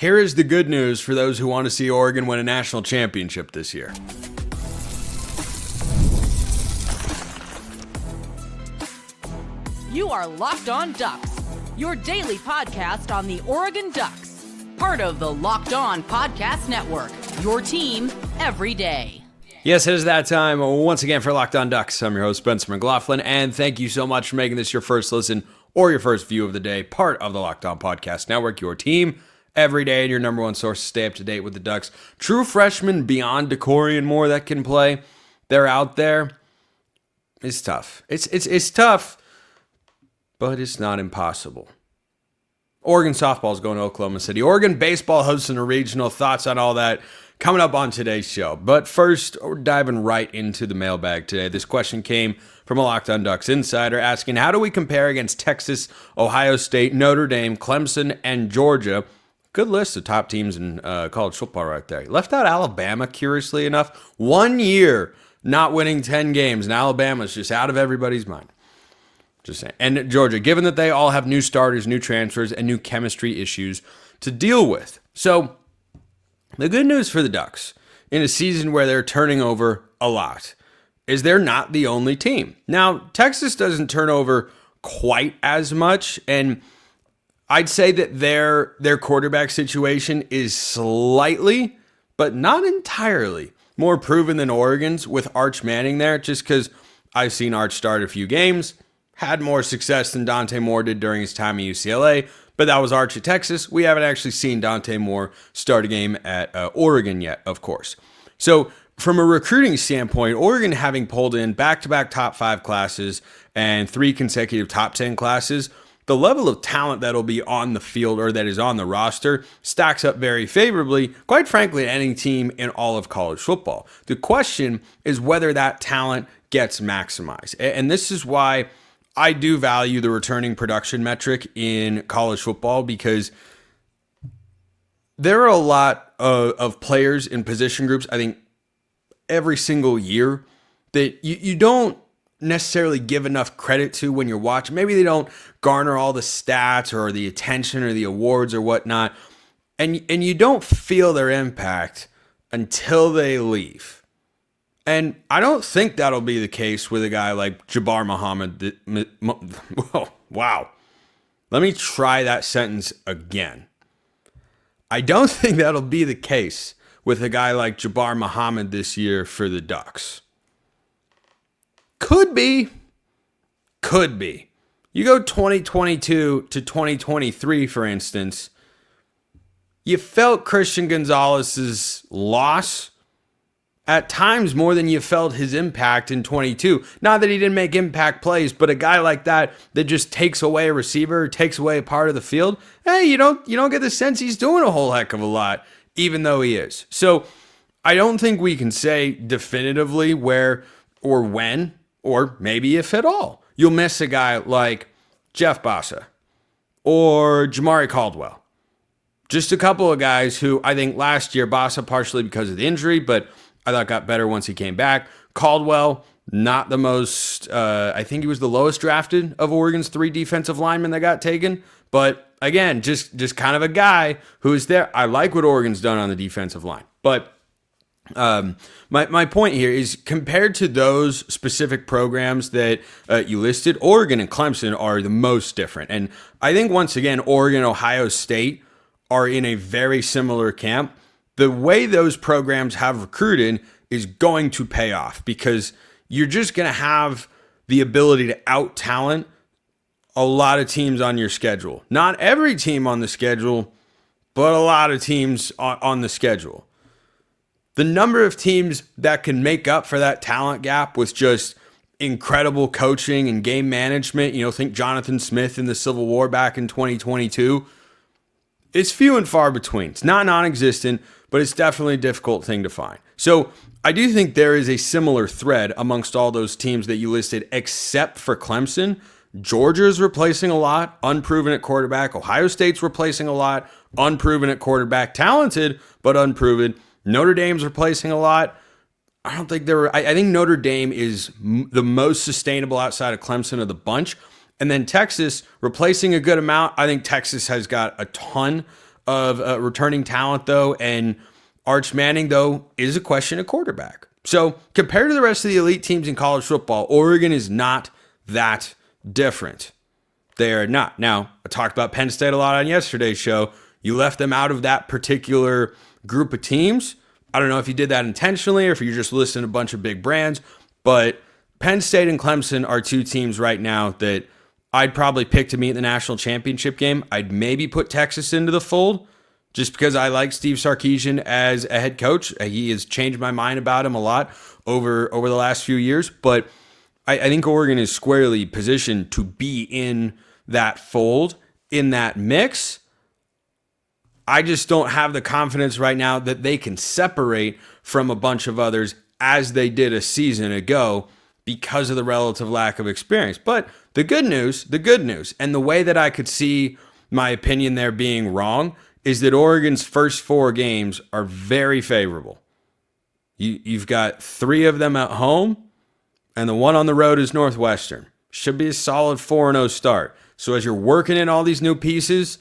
Here is the good news for those who want to see Oregon win a national championship this year. You are Locked On Ducks, your daily podcast on the Oregon Ducks. Part of the Locked On Podcast Network, your team every day. Yes, it is that time once again for Locked On Ducks. I'm your host, Spencer McLaughlin, and thank you so much for making this your first listen or your first view of the day, part of the Locked On Podcast Network, your team every day, and your number one source to stay up to date with the Ducks. True freshmen beyond Dakorien Moore that can play, they're out there. It's tough. It's tough, but it's not impossible. Oregon softball is going to Oklahoma City. Oregon baseball hosting a regional. Thoughts on all that coming up on today's show. But first, we're diving right into the mailbag today. This question came from a Locked On Ducks insider asking, how do we compare against Texas, Ohio State, Notre Dame, Clemson, and Georgia? Good list of top teams in college football right there. Left out Alabama, curiously enough. 1 year not winning 10 games, and Alabama's just out of everybody's mind. Just saying. And Georgia, given that they all have new starters, new transfers, and new chemistry issues to deal with. So, the good news for the Ducks in a season where they're turning over a lot is they're not the only team. Now, Texas doesn't turn over quite as much, and I'd say that their quarterback situation is slightly, but not entirely, more proven than Oregon's with Arch Manning there, just because I've seen Arch start a few games. Had more success than Dante Moore did during his time at UCLA, but that was Arch at Texas. We haven't actually seen Dante Moore start a game at Oregon yet, of course. So from a recruiting standpoint, Oregon having pulled in back-to-back top 5 classes and 3 consecutive top 10 classes, the level of talent that'll be on the field or that is on the roster stacks up very favorably, quite frankly, to any team in all of college football. The question is whether that talent gets maximized. And this is why I do value the returning production metric in college football, because there are a lot of players in position groups, I think, every single year that you don't necessarily give enough credit to when you're watching. Maybe they don't garner all the stats or the attention or the awards or whatnot, and you don't feel their impact until they leave. And I don't think that'll be the case with a guy like Jabbar Muhammad. Wow. Let me try that sentence again. I don't think that'll be the case with a guy like Jabbar Muhammad this year for the Ducks. Could be. Could be. You go 2022 to 2023, for instance, you felt Christian Gonzalez's loss at times more than you felt his impact in 22. Not that he didn't make impact plays, but a guy like that just takes away a receiver, takes away a part of the field, hey, you don't get the sense he's doing a whole heck of a lot, even though he is. So I don't think we can say definitively where or when, or maybe if at all, you'll miss a guy like Jeff Bassa or Jamari Caldwell. Just a couple of guys who I think last year, Bassa partially because of the injury, but I thought got better once he came back. Caldwell, not the most, I think he was the lowest drafted of Oregon's 3 defensive linemen that got taken. But again, just kind of a guy who's there. I like what Oregon's done on the defensive line. But my point here is compared to those specific programs that you listed, Oregon and Clemson are the most different. And I think once again, Oregon, Ohio State are in a very similar camp. The way those programs have recruited is going to pay off because you're just going to have the ability to out-talent a lot of teams on your schedule. Not every team on the schedule, but a lot of teams on the schedule. The number of teams that can make up for that talent gap with just incredible coaching and game management, think Jonathan Smith in the Civil War back in 2022, it's few and far between. It's not non-existent, but it's definitely a difficult thing to find. So I do think there is a similar thread amongst all those teams that you listed, except for Clemson. Georgia's replacing a lot, unproven at quarterback. Ohio State's replacing a lot, unproven at quarterback. Talented, but unproven. Notre Dame's replacing a lot. I don't think I think Notre Dame is the most sustainable outside of Clemson of the bunch. And then Texas replacing a good amount. I think Texas has got a ton of returning talent, though, and Arch Manning, though, is a question at quarterback. So compared to the rest of the elite teams in college football, Oregon is not that different. They are not. Now, I talked about Penn State a lot on yesterday's show. You left them out of that particular group of teams. I don't know if you did that intentionally or if you're just listing a bunch of big brands, but Penn State and Clemson are two teams right now that I'd probably pick to meet in the national championship game. I'd maybe put Texas into the fold just because I like Steve Sarkisian as a head coach. He has changed my mind about him a lot over the last few years, but I think Oregon is squarely positioned to be in that fold, in that mix. I just don't have the confidence right now that they can separate from a bunch of others as they did a season ago because of the relative lack of experience. But the good news, and the way that I could see my opinion there being wrong is that Oregon's first 4 games are very favorable. You've got 3 of them at home, and the one on the road is Northwestern. Should be a solid 4-0 start. So as you're working in all these new pieces,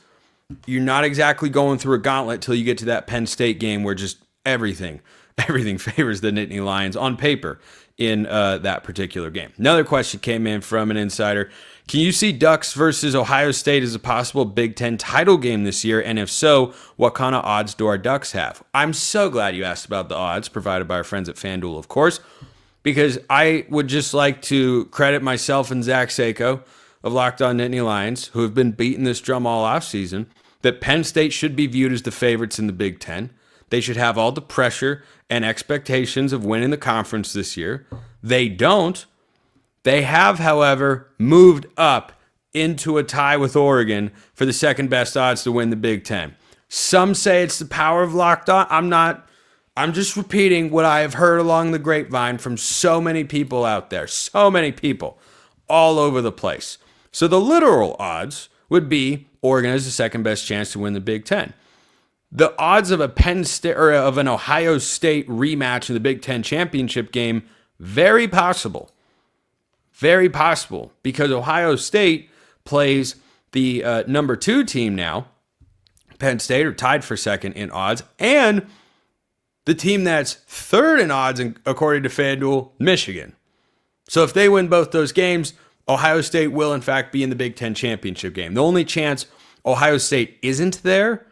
you're not exactly going through a gauntlet till you get to that Penn State game where just everything favors the Nittany Lions on paper in that particular game. Another question came in from an insider. Can you see Ducks versus Ohio State as a possible Big Ten title game this year? And if so, what kind of odds do our Ducks have? I'm so glad you asked about the odds provided by our friends at FanDuel, of course, because I would just like to credit myself and Zach Sako of Locked On Nittany Lions, who have been beating this drum all offseason, that Penn State should be viewed as the favorites in the Big Ten. They should have all the pressure and expectations of winning the conference this year. They don't. They have, however, moved up into a tie with Oregon for the second best odds to win the Big Ten. Some say it's the power of Locked On. I'm just repeating what I have heard along the grapevine from so many people out there. So many people all over the place. So the literal odds would be Oregon has the second best chance to win the Big Ten. The odds of a Penn State or of an Ohio State rematch in the Big Ten championship game, very possible. Very possible because Ohio State plays the number 2 team now. Penn State are tied for second in odds, and the team that's third in odds, according to FanDuel, Michigan. So if they win both those games, Ohio State will in fact be in the Big Ten championship game. The only chance Ohio State isn't there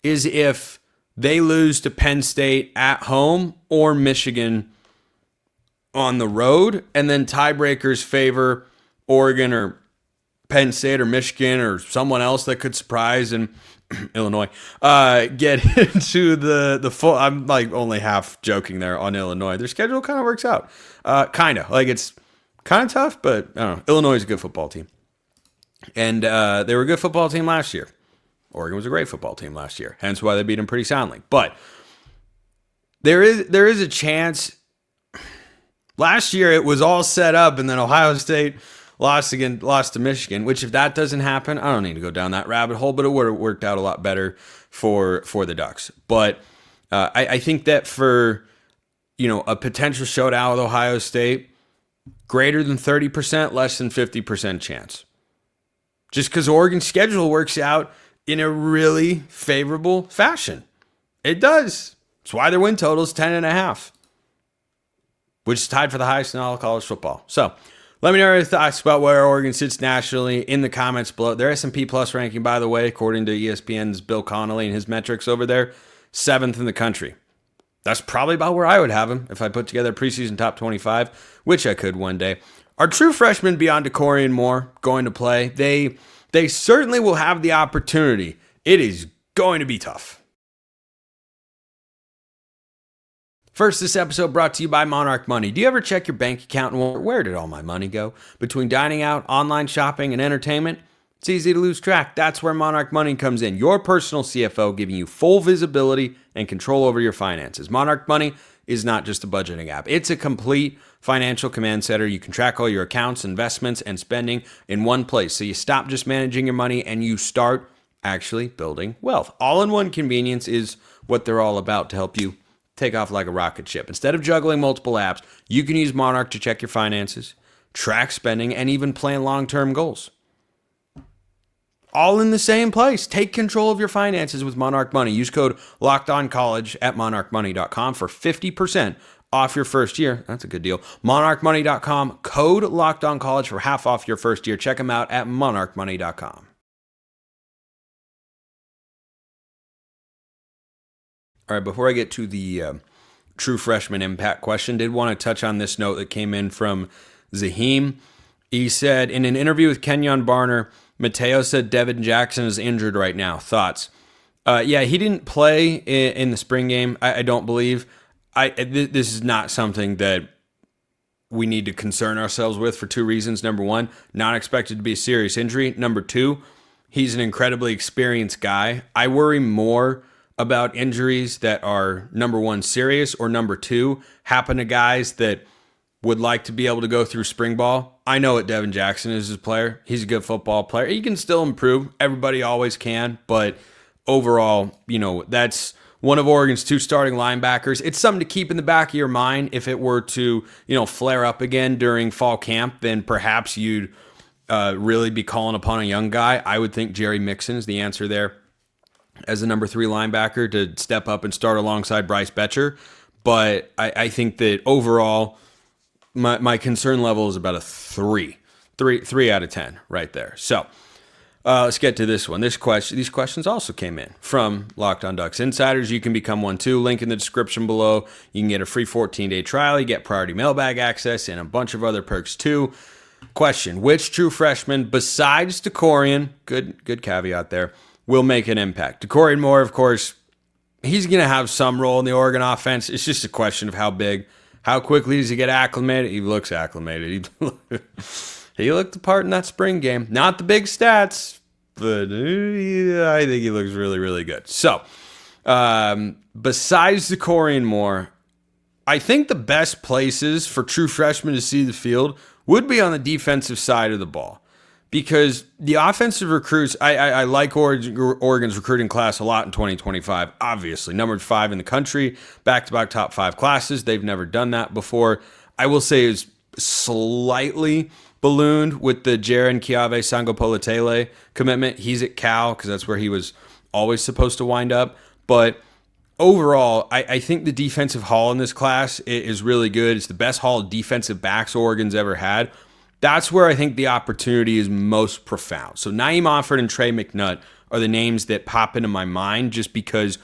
is if they lose to Penn State at home or Michigan on the road, and then tiebreakers favor Oregon or Penn State or Michigan or someone else that could surprise and Illinois get into the full. I'm like only half joking there on Illinois. Their schedule kind of works out. Kind of. Like it's kind of tough, but I don't know. Illinois is a good football team. And they were a good football team last year. Oregon was a great football team last year, hence why they beat them pretty soundly. But there is a chance. Last year it was all set up, and then Ohio State lost to Michigan. Which, if that doesn't happen, I don't need to go down that rabbit hole. But it would have worked out a lot better for the Ducks. But I think that for a potential showdown with Ohio State, greater than 30%, less than 50% chance. Just because Oregon's schedule works out in a really favorable fashion. It does. That's why their win total is 10.5, which is tied for the highest in all of college football. So let me know your thoughts about where Oregon sits nationally in the comments below. Their S&P Plus ranking, by the way, according to ESPN's Bill Connolly and his metrics over there, 7th in the country. That's probably about where I would have them if I put together a preseason top 25, which I could one day. Are true freshmen beyond Dakorien Moore going to play? They certainly will have the opportunity. It is going to be tough. First, this episode brought to you by Monarch Money. Do you ever check your bank account and wonder, where did all my money go? Between dining out, online shopping, and entertainment, it's easy to lose track. That's where Monarch Money comes in. Your personal CFO giving you full visibility and control over your finances. Monarch Money is not just a budgeting app. It's a complete financial command center. You can track all your accounts, investments, and spending in one place. So you stop just managing your money and you start actually building wealth. All-in-one convenience is what they're all about to help you take off like a rocket ship. Instead of juggling multiple apps, you can use Monarch to check your finances, track spending, and even plan long-term goals. all in the same place. Take control of your finances with Monarch Money. Use code LOCKEDONCollege at monarchmoney.com for 50% off your first year. That's a good deal. monarchmoney.com, code LOCKEDONCollege for half off your first year. Check them out at monarchmoney.com. All right, before I get to the true freshman impact question, did want to touch on this note that came in from Zaheem. He said, in an interview with Kenyon Barner, Mateo said Devin Jackson is injured right now. Thoughts? Yeah, he didn't play in the spring game, I don't believe. This is not something that we need to concern ourselves with for two reasons. Number one, not expected to be a serious injury. Number two, he's an incredibly experienced guy. I worry more about injuries that are, number one, serious, or number two, happen to guys that would like to be able to go through spring ball. I know what Devin Jackson is as a player. He's a good football player. He can still improve. Everybody always can. But overall, that's one of Oregon's two starting linebackers. It's something to keep in the back of your mind. If it were to, flare up again during fall camp, then perhaps you'd really be calling upon a young guy. I would think Jerry Mixon is the answer there as the number 3 linebacker to step up and start alongside Bryce Betcher. But I think that overall, my concern level is about a 3 out of 10 right there. So let's get to this one. These questions also came in from Locked On Ducks Insiders. You can become one too. Link in the description below. You can get a free 14-day trial. You get priority mailbag access and a bunch of other perks too. Question: which true freshman besides Dakorien, good caveat there, will make an impact? Dakorien Moore, of course, he's going to have some role in the Oregon offense. It's just a question of how big. How quickly does he get acclimated? He looks acclimated. He looked the part in that spring game. Not the big stats, but I think he looks really, really good. So, besides Dakorien Moore, I think the best places for true freshmen to see the field would be on the defensive side of the ball. Because the offensive recruits, I like Oregon's recruiting class a lot in 2025. Obviously, numbered 5 in the country, back-to-back top 5 classes. They've never done that before. I will say it's slightly ballooned with the Jaren Kiave Sangopolatele commitment. He's at Cal because that's where he was always supposed to wind up. But overall, I think the defensive haul in this class is really good. It's the best haul of defensive backs Oregon's ever had. That's where I think the opportunity is most profound. So Naeem Offord and Trey McNutt are the names that pop into my mind just because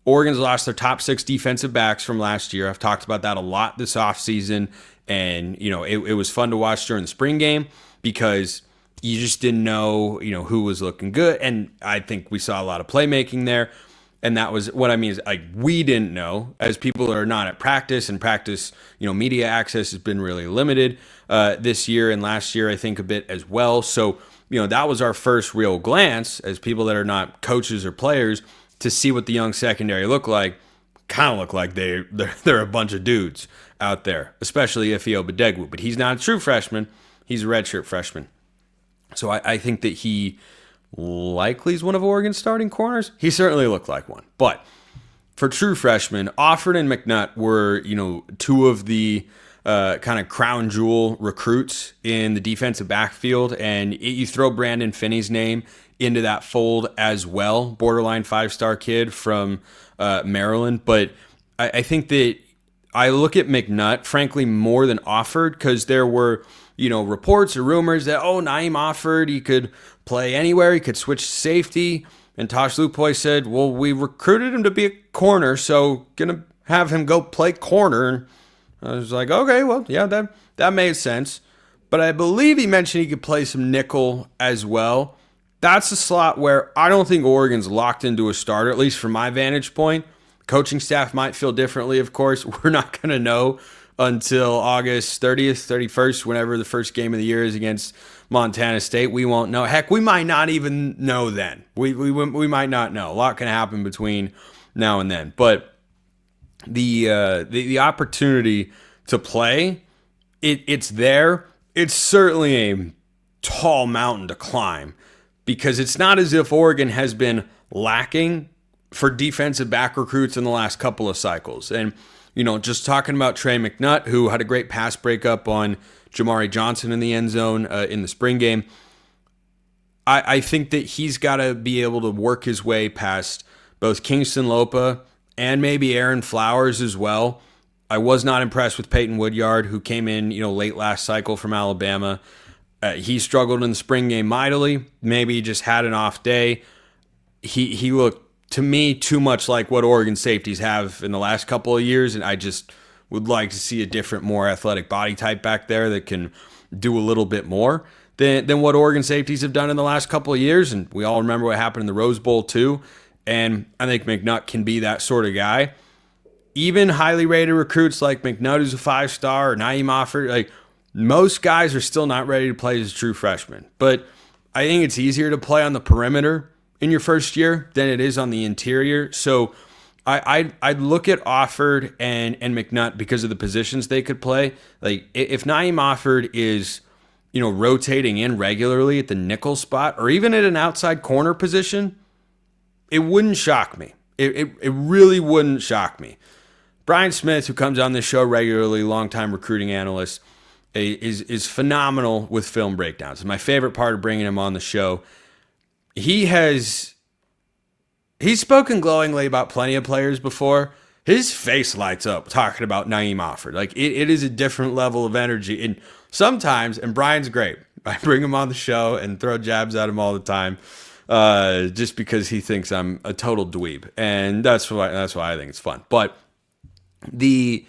Oregon's lost their top 6 defensive backs from last year. I've talked about that a lot this offseason, and it was fun to watch during the spring game because you just didn't know who was looking good, and I think we saw a lot of playmaking there. And that was what I mean is we didn't know, as people are not at practice, and practice, media access has been really limited this year and last year, I think a bit as well. So, that was our first real glance as people that are not coaches or players to see what the young secondary look like. Kind of look like they're a bunch of dudes out there, especially Ifeoma Badegwu. But he's not a true freshman. He's a redshirt freshman. So I think that he likely is one of Oregon's starting corners. He certainly looked like one. But for true freshmen, Offord and McNutt were, two of the kind of crown jewel recruits in the defensive backfield. And you throw Brandon Finney's name into that fold as well, borderline 5-star kid from Maryland. But I think that I look at McNutt, frankly, more than Offord, because there were, reports or rumors that, Naeem Offord, he could play anywhere. He could switch safety. And Tosh Lupoy said, well, we recruited him to be a corner, so going to have him go play corner. And I was like, okay, well, yeah, that made sense. But I believe he mentioned he could play some nickel as well. That's a slot where I don't think Oregon's locked into a starter, at least from my vantage point. Coaching staff might feel differently, of course. We're not going to know until August 30th, 31st, whenever the first game of the year is against Montana State. We won't know. Heck, we might not even know then. We might not know. A lot can happen between now and then. But the opportunity to play, it's there. It's certainly a tall mountain to climb because it's not as if Oregon has been lacking for defensive back recruits in the last couple of cycles. And just talking about Trey McNutt, who had a great pass breakup on Jamari Johnson in the end zone in the spring game. I think that he's got to be able to work his way past both Kingston Lopa and maybe Aaron Flowers as well. I was not impressed with Peyton Woodyard, who came in, late last cycle from Alabama. He struggled in the spring game mightily. Maybe he just had an off day. He looked, to me, too much like what Oregon safeties have in the last couple of years, and I just would like to see a different, more athletic body type back there that can do a little bit more than what Oregon safeties have done in the last couple of years. And we all remember what happened in the Rose Bowl too. And I think McNutt can be that sort of guy. Even highly rated recruits like McNutt, who's a 5-star, or Naeem Offord, like most guys are still not ready to play as a true freshman. But I think it's easier to play on the perimeter in your first year than it is on the interior. So I'd look at Offord and McNutt because of the positions they could play. Like if Naeem Offord is, rotating in regularly at the nickel spot or even at an outside corner position, it wouldn't shock me. It really wouldn't shock me. Brian Smith, who comes on this show regularly, longtime recruiting analyst, is phenomenal with film breakdowns. It's my favorite part of bringing him on the show. He's spoken glowingly about plenty of players before. His face lights up talking about Naeem Offord. Like it is a different level of energy. And sometimes, and Brian's great, I bring him on the show and throw jabs at him all the time, just because he thinks I'm a total dweeb, and that's why I think it's fun. But the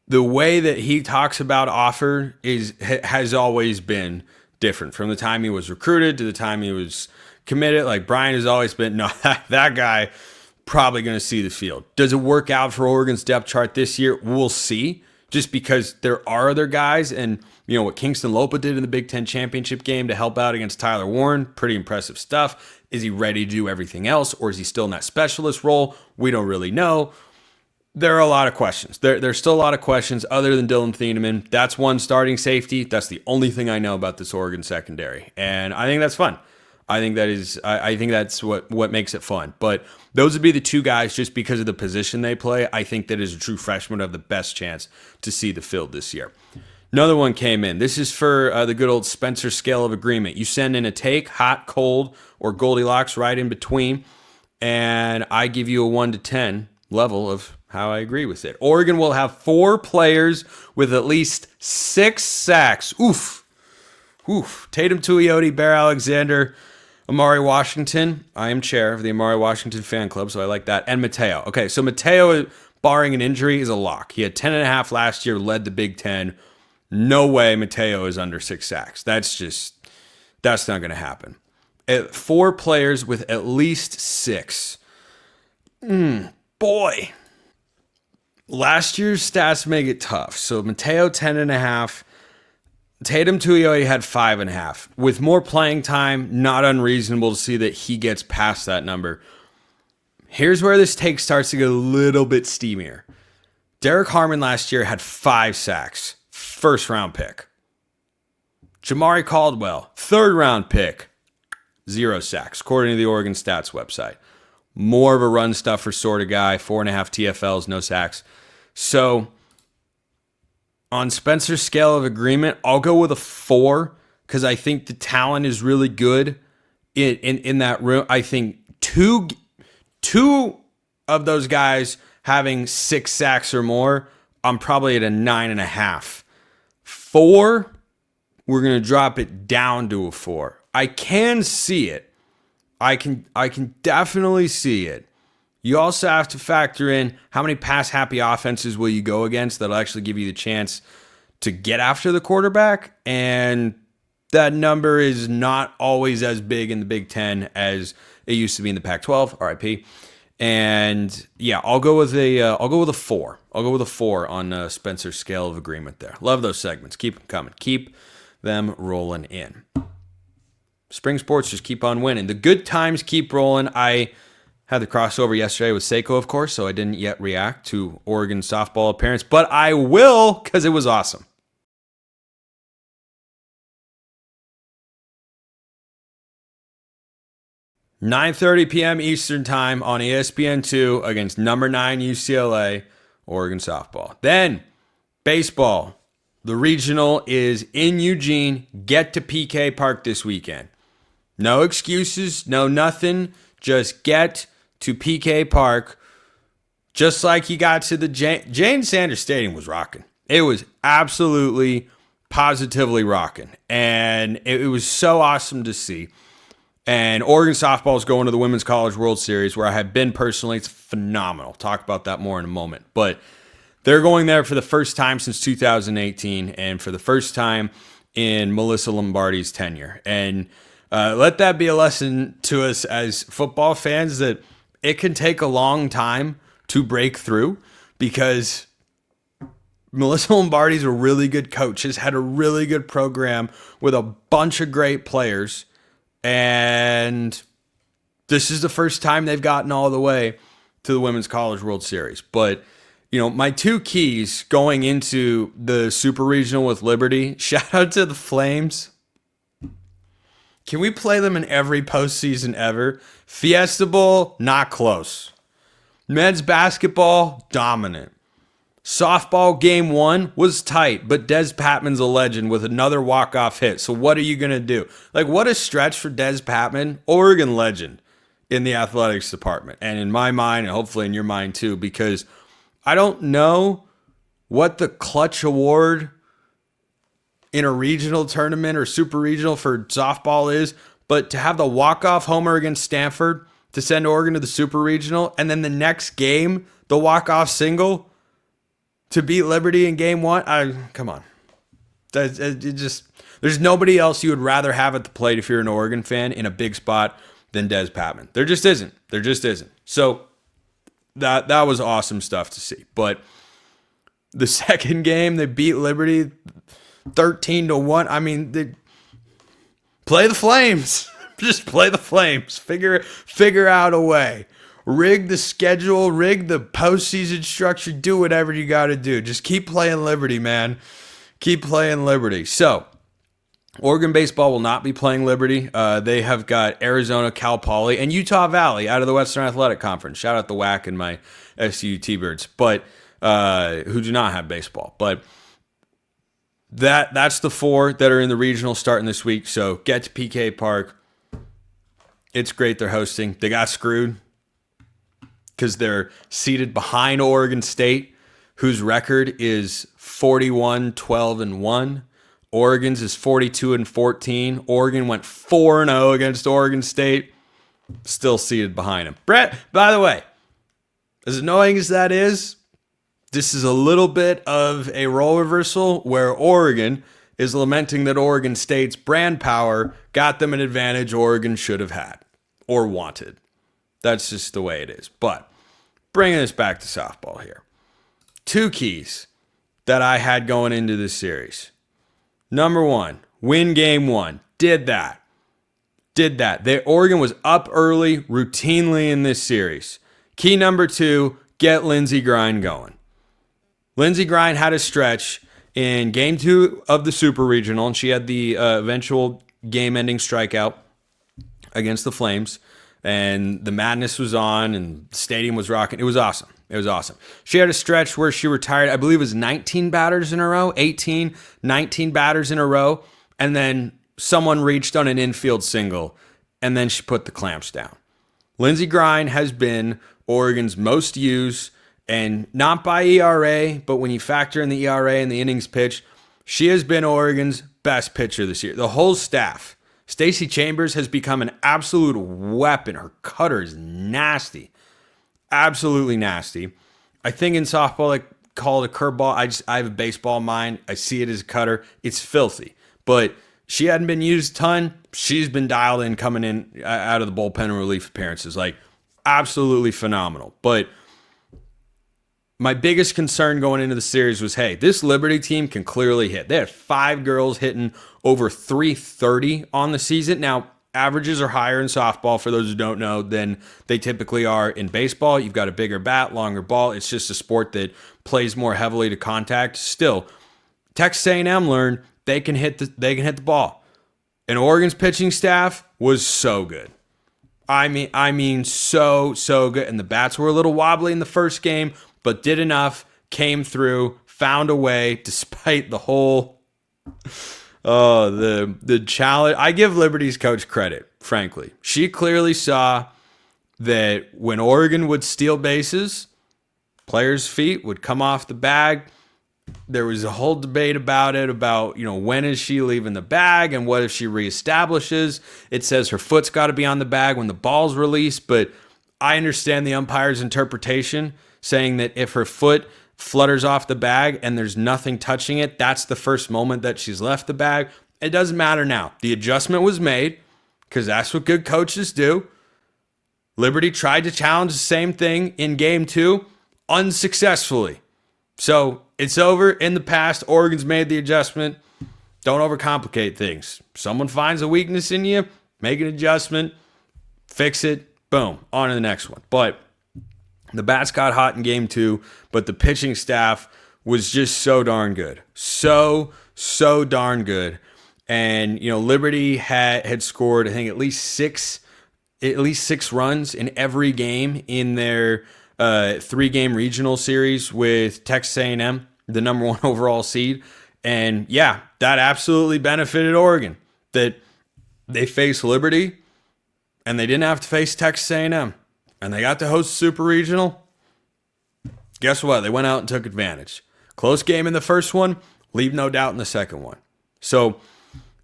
way that he talks about Offord has always been different from the time he was recruited to the time he was committed. Like Brian has always been, no, that guy probably going to see the field. Does it work out for Oregon's depth chart this year? We'll see, just because there are other guys. And what Kingston Lopa did in the Big Ten championship game to help out against Tyler Warren, pretty impressive stuff. Is he ready to do everything else, or is he still in that specialist role? We don't really know. There are a lot of questions. There's still a lot of questions other than Dylan Thieneman. That's one starting safety. That's the only thing I know about this Oregon secondary, and I think that's fun. I think that's what makes it fun. But those would be the two guys just because of the position they play. I think that as a true freshman have the best chance to see the field this year. Another one came in. This is for the good old Spencer scale of agreement. You send in a take, hot, cold, or Goldilocks right in between, and I give you a 1 to 10 level of how I agree with it. Oregon will have 4 players with at least 6 sacks. Oof. Tatum Tuioti, Bear Alexander, Amari Washington. I am chair of the Amari Washington fan club, so I like that. And Mateo. Okay, so Mateo, barring an injury, is a lock. He had 10.5 last year, led the Big Ten. No way Mateo is under 6 sacks. That's not going to happen. 4 players with at least 6. Boy. Last year's stats make it tough. So Mateo, 10.5. Tatum Tuioti had 5.5. With more playing time, not unreasonable to see that he gets past that number. Here's where this take starts to get a little bit steamier. Derek Harmon last year had 5 sacks. First round pick. Jamari Caldwell, 3rd round pick. 0 sacks, according to the Oregon Stats website. More of a run stuffer sort of guy. 4.5 TFLs, no sacks. So on Spencer's scale of agreement, I'll go with a 4 because I think the talent is really good in that room. I think two of those guys having 6 sacks or more, I'm probably at a 9.5. 4, we're going to drop it down to a 4. I can see it. I can definitely see it. You also have to factor in how many pass-happy offenses will you go against that'll actually give you the chance to get after the quarterback, and that number is not always as big in the Big Ten as it used to be in the Pac-12. RIP. And yeah, I'll go with a 4. I'll go with a 4 on Spencer's scale of agreement there. Love those segments. Keep them coming. Keep them rolling in. Spring sports just keep on winning. The good times keep rolling. I had the crossover yesterday with Seiko, of course, so I didn't yet react to Oregon softball appearance, but I will because it was awesome. $9:30 p.m. Eastern Time on ESPN2 against number 9 UCLA, Oregon softball. Then baseball. The regional is in Eugene. Get to PK Park this weekend. No excuses, no nothing. Just get to PK Park. Just like you got to the Jane Sanders Stadium was rocking. It was absolutely, positively rocking. And it was so awesome to see. And Oregon softball is going to the Women's College World Series, where I have been personally. It's phenomenal. Talk about that more in a moment. But they're going there for the first time since 2018 and for the first time in Melissa Lombardi's tenure. And let that be a lesson to us as football fans that it can take a long time to break through, because Melissa Lombardi's a really good coach, has had a really good program with a bunch of great players. And this is the first time they've gotten all the way to the Women's College World Series. But, my two keys going into the Super Regional with Liberty, shout out to the Flames. Can we play them in every postseason ever? Fiesta Bowl, not close. Men's basketball, dominant. Softball game 1 was tight, but Des Patman's a legend with another walk-off hit. So what are you going to do? What a stretch for Des Patman, Oregon legend in the athletics department. And in my mind, and hopefully in your mind too, because I don't know what the clutch award in a regional tournament or super regional for softball is, but to have the walk-off homer against Stanford to send Oregon to the super regional, and then the next game, the walk-off single to beat Liberty in game 1, come on. There's nobody else you would rather have at the plate if you're an Oregon fan in a big spot than Des Patman. There just isn't. So that was awesome stuff to see. But the second game, they beat Liberty 13-1. I mean, they play the Flames. Just play the Flames. Figure out a way. Rig the schedule, rig the postseason structure, do whatever you got to do. Just keep playing Liberty, man. Keep playing Liberty. So, Oregon baseball will not be playing Liberty. They have got Arizona, Cal Poly, and Utah Valley out of the Western Athletic Conference. Shout out the WAC and my SU T-Birds, but who do not have baseball. But that's the 4 that are in the regional starting this week. So, get to PK Park. It's great they're hosting. They got screwed because they're seated behind Oregon State, whose record is 41-12-1. Oregon's is 42-14. Oregon went 4-0 against Oregon State, still seated behind them. Brett, by the way, as annoying as that is, this is a little bit of a role reversal where Oregon is lamenting that Oregon State's brand power got them an advantage Oregon should have had or wanted. That's just the way it is. But bringing this back to softball here. 2 keys that I had going into this series. Number 1, win game 1. Did that. Oregon was up early routinely in this series. Key number 2, get Lindsey Grine going. Lindsey Grine had a stretch in game 2 of the Super Regional, and she had the eventual game-ending strikeout against the Flames, and the madness was on, and the stadium was rocking. It was awesome. She had a stretch where she retired, I believe it was 19 batters in a row, 19 batters in a row, and then someone reached on an infield single, and then she put the clamps down. Lindsey Grine has been Oregon's most used, and not by ERA, but when you factor in the ERA and the innings pitched, she has been Oregon's best pitcher this year. The whole staff. Stacey Chambers has become an absolute weapon. Her cutter is nasty. Absolutely nasty. I think in softball, I call it a curveball. I have a baseball mind. I see it as a cutter. It's filthy. But she hadn't been used a ton. She's been dialed in coming in out of the bullpen and relief appearances. Absolutely phenomenal. But my biggest concern going into the series was, hey, this Liberty team can clearly hit. They had 5 girls hitting over 330 on the season. Now, averages are higher in softball, for those who don't know, than they typically are in baseball. You've got a bigger bat, longer ball. It's just a sport that plays more heavily to contact. Still, Texas A&M learned they can hit the ball. And Oregon's pitching staff was so good. I mean, so good. And the bats were a little wobbly in the first game, but did enough, came through, found a way, despite the whole the challenge. I give Liberty's coach credit frankly. She clearly saw that when Oregon would steal bases, players' feet would come off the bag. There was a whole debate about it, about, when is she leaving the bag and what if she reestablishes. It says her foot's got to be on the bag when the ball's released, but I understand the umpire's interpretation saying that if her foot flutters off the bag and there's nothing touching it, that's the first moment that she's left the bag. It doesn't matter now. The adjustment was made because that's what good coaches do. Liberty tried to challenge the same thing in game 2 unsuccessfully. So it's over. In the past, Oregon's made the adjustment. Don't overcomplicate things. Someone finds a weakness in you, make an adjustment, fix it, boom, on to the next one. But the bats got hot in game 2, but the pitching staff was just so darn good. So darn good. And, Liberty had scored, I think, at least six runs in every game in their 3-game regional series with Texas A&M, the number 1 overall seed. And yeah, that absolutely benefited Oregon, that they faced Liberty and they didn't have to face Texas A&M, and they got to host Super Regional. Guess what? They went out and took advantage. Close game in the first one, leave no doubt in the second one. So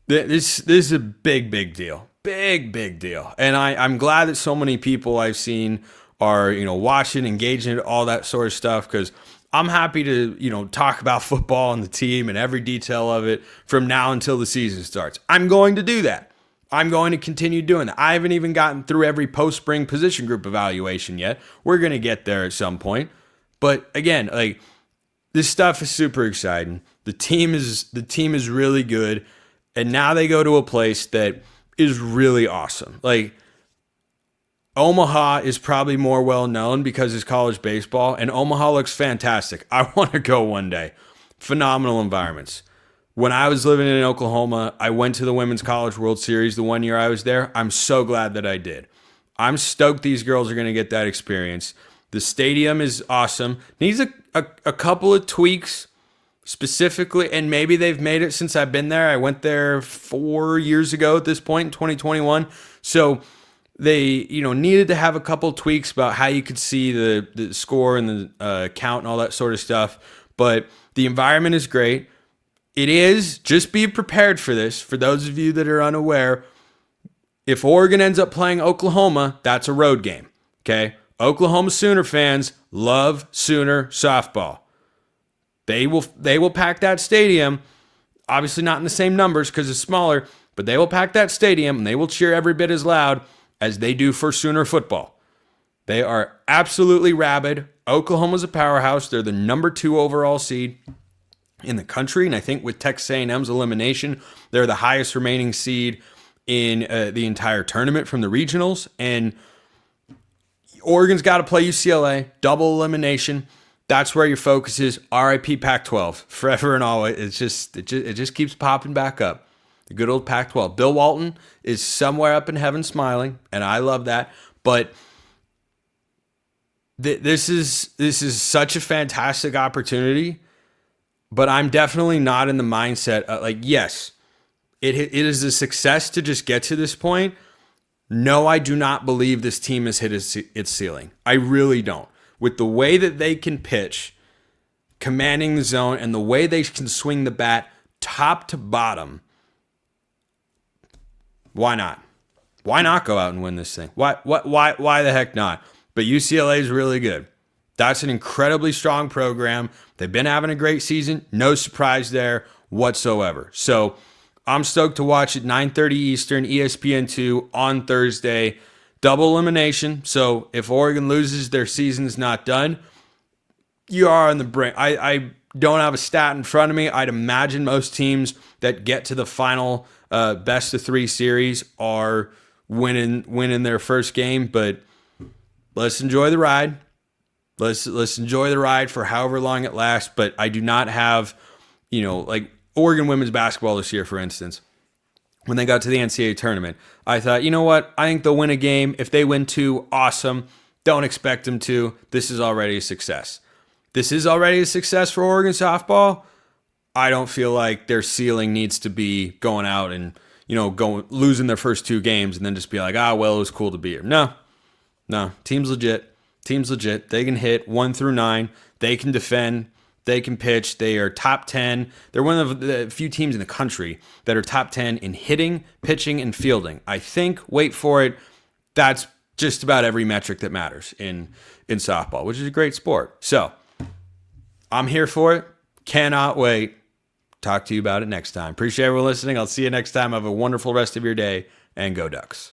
this is a big deal. Big deal. And I'm glad that so many people I've seen are, watching, engaging, all that sort of stuff, because I'm happy to, talk about football and the team and every detail of it from now until the season starts. I'm going to do that. I'm going to continue doing that. I haven't even gotten through every post-spring position group evaluation yet. We're going to get there at some point. But again, this stuff is super exciting. The team is really good. And now they go to a place that is really awesome. Omaha is probably more well known because it's college baseball, and Omaha looks fantastic. I want to go one day. Phenomenal environments. When I was living in Oklahoma, I went to the Women's College World Series the one year I was there. I'm so glad that I did. I'm stoked these girls are going to get that experience. The stadium is awesome. Needs a couple of tweaks specifically, and maybe they've made it since I've been there. I went there 4 years ago at this point in 2021. So they, needed to have a couple of tweaks about how you could see the score and the count and all that sort of stuff. But the environment is great. It is, just be prepared for this. For those of you that are unaware, if Oregon ends up playing Oklahoma, that's a road game, okay? Oklahoma Sooner fans love Sooner softball. They will pack that stadium, obviously not in the same numbers because it's smaller, but they will pack that stadium and they will cheer every bit as loud as they do for Sooner football. They are absolutely rabid. Oklahoma's a powerhouse. They're the number 2 overall seed in the country, and I think with Texas A&M's elimination, they're the highest remaining seed in the entire tournament from the regionals. And Oregon's got to play UCLA, double elimination. That's where your focus is. RIP Pac-12, forever and always. It just keeps popping back up. The good old Pac-12. Bill Walton is somewhere up in heaven smiling, and I love that. But this is such a fantastic opportunity. But I'm definitely not in the mindset of yes, it is a success to just get to this point. No, I do not believe this team has hit its ceiling. I really don't. With the way that they can pitch, commanding the zone, and the way they can swing the bat top to bottom, why not? Why not go out and win this thing? Why the heck not? But UCLA is really good. That's an incredibly strong program. They've been having a great season. No surprise there whatsoever. So I'm stoked to watch it. 9:30 Eastern, ESPN2 on Thursday. Double elimination. So if Oregon loses, their season's not done. You are on the brink. I don't have a stat in front of me. I'd imagine most teams that get to the final best of 3 series are winning their first game. But let's enjoy the ride. Let's enjoy the ride for however long it lasts. But I do not have, Oregon women's basketball this year, for instance. When they got to the NCAA tournament, I thought, you know what? I think they'll win a game. If they win 2, awesome. Don't expect them to. This is already a success. This is already a success for Oregon softball. I don't feel like their ceiling needs to be going out and, losing their first 2 games and then just be like, well, it was cool to be here. No, team's legit. They can hit 1 through 9. They can defend. They can pitch. They are top 10. They're one of the few teams in the country that are top 10 in hitting, pitching, and fielding. I think, wait for it, that's just about every metric that matters in softball, which is a great sport. So I'm here for it. Cannot wait. Talk to you about it next time. Appreciate everyone listening. I'll see you next time. Have a wonderful rest of your day, and go Ducks.